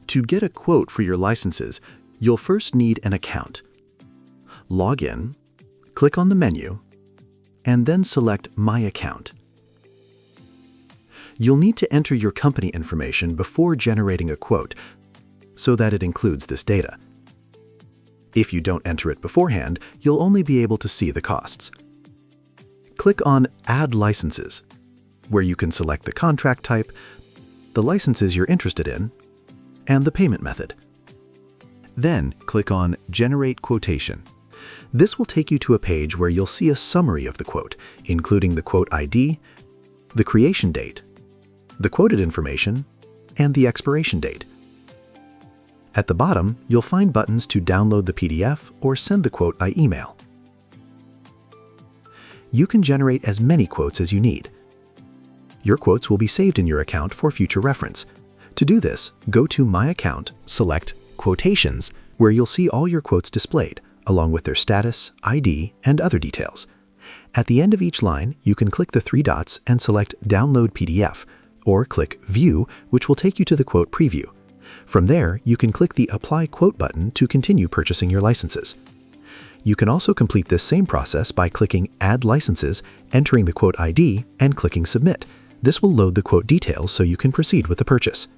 To get a quote for your licenses, you'll first need an account. Log in, click on the menu, and then select My Account. You'll need to enter your company information before generating a quote so that it includes this data. If you don't enter it beforehand, you'll only be able to see the costs. Click on Add Licenses, where you can select the contract type, the licenses you're interested in, and the payment method. Then click on Generate Quotation. This will take you to a page where you'll see a summary of the quote, including the quote ID, the creation date, the quoted information, and the expiration date. At the bottom, you'll find buttons to download the PDF or send the quote by email. You can generate as many quotes as you need. Your quotes will be saved in your account for future reference. To do this, go to My Account, select Quotations, where you'll see all your quotes displayed, along with their status, ID, and other details. At the end of each line, you can click the three dots and select Download PDF, or click View, which will take you to the quote preview. From there, you can click the Apply Quote button to continue purchasing your licenses. You can also complete this same process by clicking Add Licenses, entering the quote ID, and clicking Submit. This will load the quote details so you can proceed with the purchase.